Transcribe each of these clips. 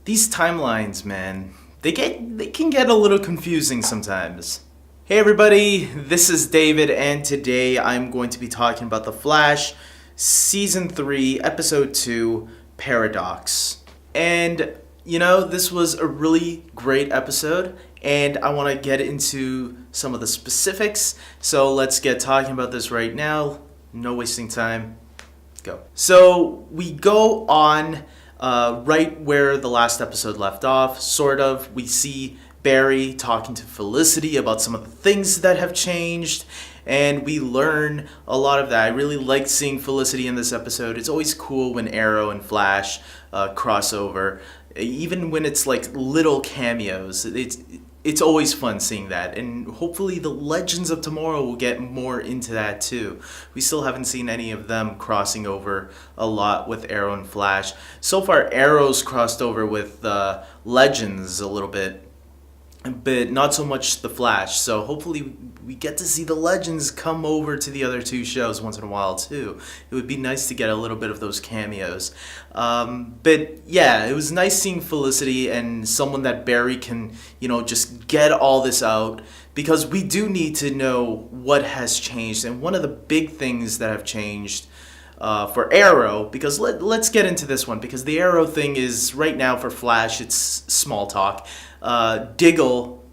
These timelines, man, they can get a little confusing sometimes. Hey everybody, this is David and today I'm going to be talking about The Flash season 3, episode 2, Paradox. And this was a really great episode and I want to get into some of the specifics. So let's get talking about this right now. No wasting time. Go. So we go on right where the last episode left off, sort of. We see Barry talking to Felicity about some of the things that have changed, and we learn a lot of that. I really liked seeing Felicity in this episode. It's always cool when Arrow and Flash cross over, even when it's like little cameos. It's always fun seeing that, and hopefully the Legends of Tomorrow will get more into that too. We still haven't seen any of them crossing over a lot with Arrow and Flash. So far, Arrow's crossed over with Legends a little bit, but not so much the Flash. So hopefully we get to see the Legends come over to the other two shows once in a while too. It would be nice to get a little bit of those cameos. But yeah, it was nice seeing Felicity and someone that Barry can, just get all this out, because we do need to know what has changed. And one of the big things that have changed for Arrow, because let's get into this one, because the Arrow thing is right now for Flash, it's small talk. Diggle,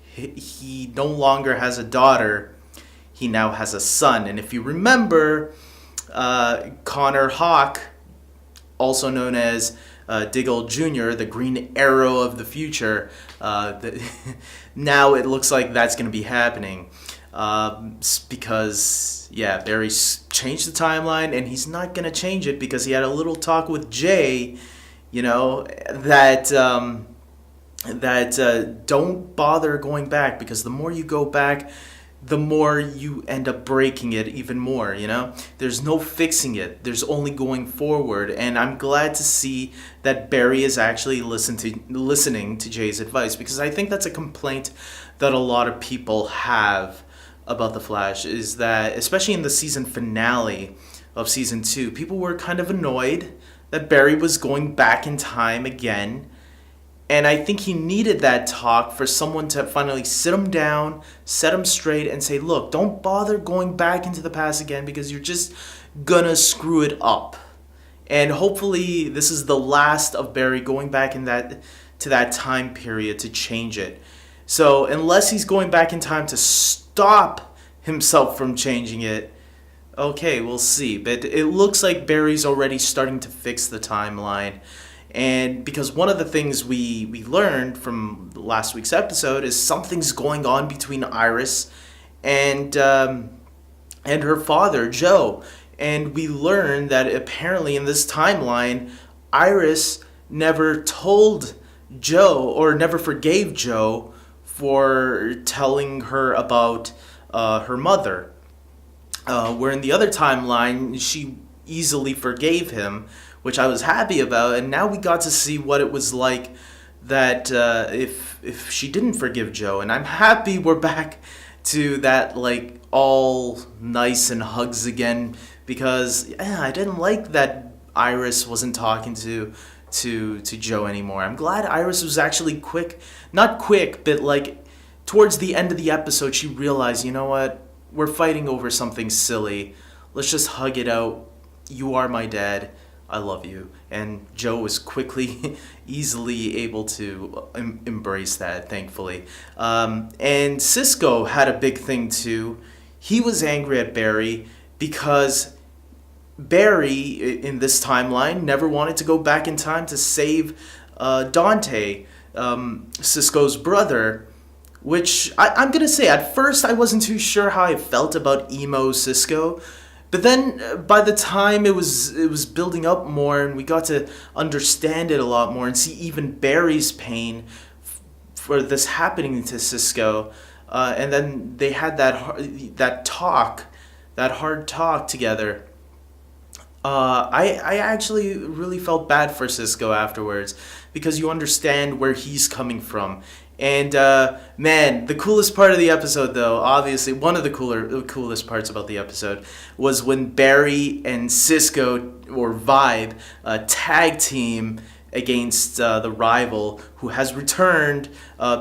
he no longer has a daughter, he now has a son. And if you remember, Connor Hawke, also known as Diggle Jr., the Green Arrow of the future, now it looks like that's going to be happening. Because Barry's changed the timeline, and he's not gonna change it because he had a little talk with Jay, that don't bother going back, because the more you go back, the more you end up breaking it even more. There's no fixing it. There's only going forward, and I'm glad to see that Barry is actually listening to Jay's advice, because I think that's a complaint that a lot of people have about The Flash, is that, especially in the season finale of season 2, people were kind of annoyed that Barry was going back in time again. And I think he needed that talk for someone to finally sit him down, set him straight, and say, look, don't bother going back into the past again, because you're just gonna screw it up. And hopefully this is the last of Barry going back to that time period to change it. So unless he's going back in time to stop himself from changing it, okay, we'll see. But it looks like Barry's already starting to fix the timeline. And because one of the things we learned from last week's episode is something's going on between Iris and her father, Joe. And we learned that apparently in this timeline, Iris never told Joe, or never forgave Joe, for telling her about her mother. Where in the other timeline, she easily forgave him, which I was happy about. And now we got to see what it was like that if she didn't forgive Joe. And I'm happy we're back to that, like, all nice and hugs again, because I didn't like that Iris wasn't talking to Joe anymore. I'm glad Iris was actually not quick, but like towards the end of the episode, she realized, you know what, we're fighting over something silly. Let's just hug it out. You are my dad. I love you. And Joe was quickly, easily able to embrace that, thankfully. And Cisco had a big thing too. He was angry at Barry because Barry, in this timeline, never wanted to go back in time to save Dante, Cisco's brother, which I'm going to say, at first I wasn't too sure how I felt about emo Cisco, but then by the time it was building up more and we got to understand it a lot more and see even Barry's pain for this happening to Cisco, and then they had that hard talk together. I actually really felt bad for Cisco afterwards, because you understand where he's coming from. And man, the coolest part of the episode, though, obviously one of the coolest parts about the episode, was when Barry and Cisco, or Vibe, tag team against the rival who has returned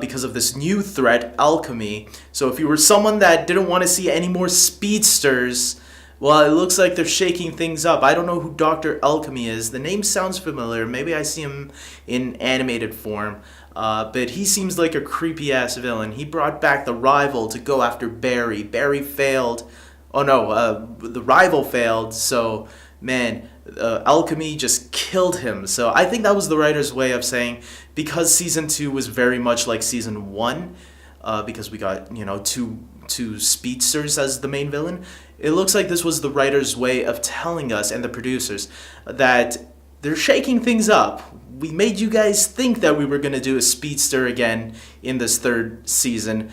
because of this new threat, Alchemy. So if you were someone that didn't want to see any more speedsters, well, it looks like they're shaking things up. I don't know who Dr. Alchemy is. The name sounds familiar. Maybe I see him in animated form. But he seems like a creepy-ass villain. He brought back the rival to go after Barry. Barry failed. Oh no, the rival failed. So, man, Alchemy just killed him. So I think that was the writer's way of saying, because Season 2 was very much like Season 1, because we got, two speedsters as the main villain, it looks like this was the writer's way of telling us, and the producers, that they're shaking things up. We made you guys think that we were going to do a speedster again in this third season,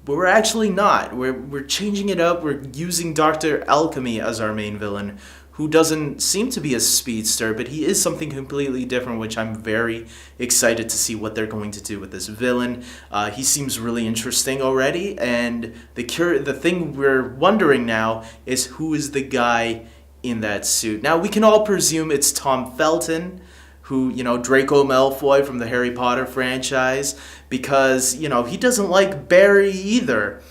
but we're actually not. We're changing it up. We're using Dr. Alchemy as our main villain, who doesn't seem to be a speedster, but he is something completely different, which I'm very excited to see what they're going to do with this villain. He seems really interesting already, and the thing we're wondering now is who is the guy in that suit. Now, we can all presume it's Tom Felton, who, Draco Malfoy from the Harry Potter franchise, because, he doesn't like Barry either.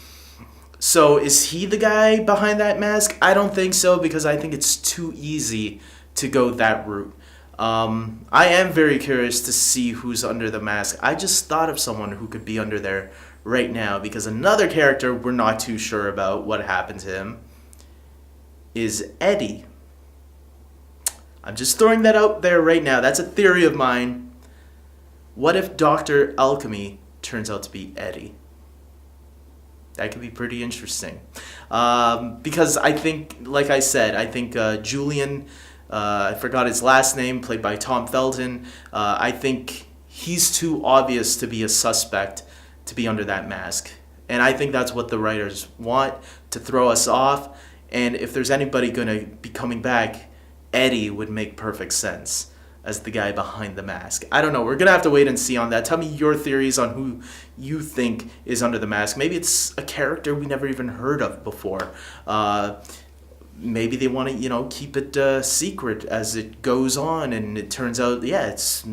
So is he the guy behind that mask? I don't think so, because I think it's too easy to go that route. I am very curious to see who's under the mask. I just thought of someone who could be under there right now, because another character we're not too sure about what happened to him is Eddie. I'm just throwing that out there right now. That's a theory of mine. What if Dr. Alchemy turns out to be Eddie? That could be pretty interesting. Because I think, like I said, Julian, I forgot his last name, played by Tom Felton, I think he's too obvious to be a suspect to be under that mask. And I think that's what the writers want, to throw us off. And if there's anybody going to be coming back, Eddie would make perfect sense as the guy behind the mask. I don't know. We're going to have to wait and see on that. Tell me your theories on who you think is under the mask. Maybe it's a character we never even heard of before. Maybe they want to, keep it secret as it goes on, and it turns out, it's,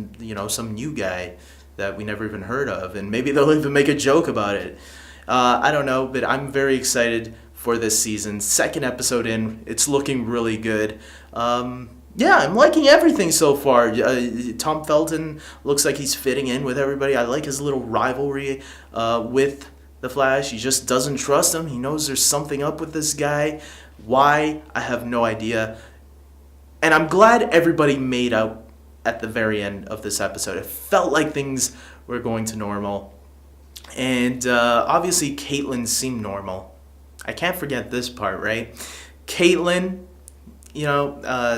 some new guy that we never even heard of, and maybe they'll even make a joke about it. I don't know, but I'm very excited for this season. Second episode in, it's looking really good. I'm liking everything so far. Tom Felton looks like he's fitting in with everybody. I like his little rivalry with the Flash. He just doesn't trust him. He knows there's something up with this guy. Why? I have no idea. And I'm glad everybody made out at the very end of this episode. It felt like things were going to normal. And obviously Caitlin seemed normal. I can't forget this part, right? Caitlin,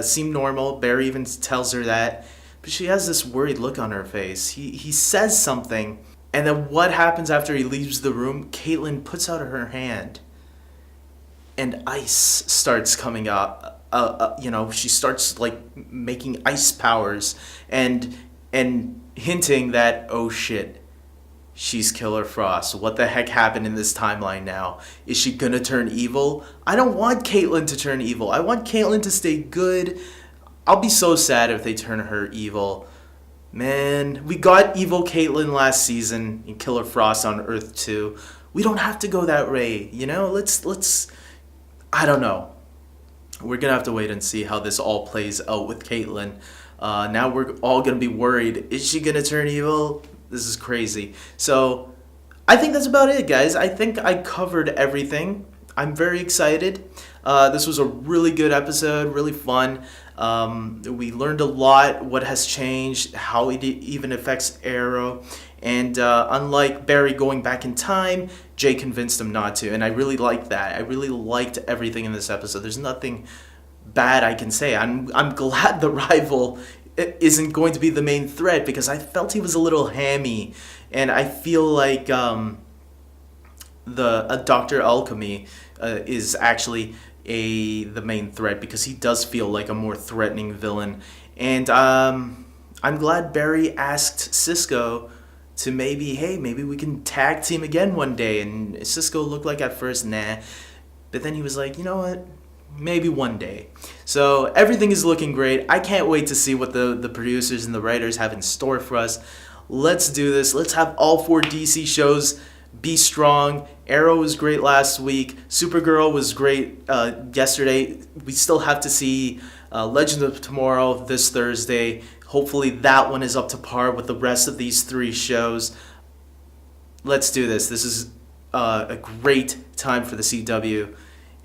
seemed normal. Barry even tells her that. But she has this worried look on her face. He says something, and then what happens after he leaves the room? Caitlin puts out her hand, and ice starts coming out. She starts, making ice powers and hinting that, oh shit, she's Killer Frost. What the heck happened in this timeline now? Is she gonna turn evil? I don't want Caitlin to turn evil. I want Caitlin to stay good. I'll be so sad if they turn her evil. Man, we got evil Caitlin last season in Killer Frost on Earth 2. We don't have to go that way, Let's I don't know. We're gonna have to wait and see how this all plays out with Caitlin. Now we're all gonna be worried. Is she gonna turn evil? This is crazy. So I think that's about it, guys. I think I covered everything. I'm very excited. This was a really good episode, really fun. We learned a lot, what has changed, how it even affects Arrow. And unlike Barry going back in time, Jay convinced him not to. And I really liked that. I really liked everything in this episode. There's nothing bad I can say. I'm glad the rival isn't going to be the main threat, because I felt he was a little hammy, and I feel like Dr. Alchemy is actually the main threat, because he does feel like a more threatening villain. And I'm glad Barry asked Cisco to maybe we can tag team again one day, and Cisco looked like at first nah, but then he was like, you know what, maybe one day. So everything is looking great. I can't wait to see what the producers and the writers have in store for us. Let's do this. Let's have all 4 DC shows be strong. Arrow was great last week. Supergirl was great yesterday. We still have to see Legend of Tomorrow this Thursday. Hopefully that one is up to par with the rest of these 3 shows. Let's do this. This is a great time for the CW.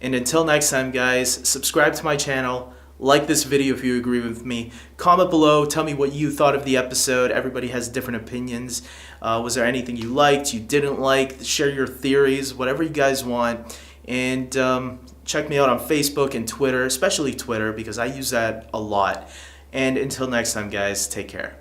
And until next time, guys, subscribe to my channel. Like this video if you agree with me. Comment below. Tell me what you thought of the episode. Everybody has different opinions. Was there anything you liked, you didn't like? Share your theories, whatever you guys want. And check me out on Facebook and Twitter, especially Twitter, because I use that a lot. And until next time, guys, take care.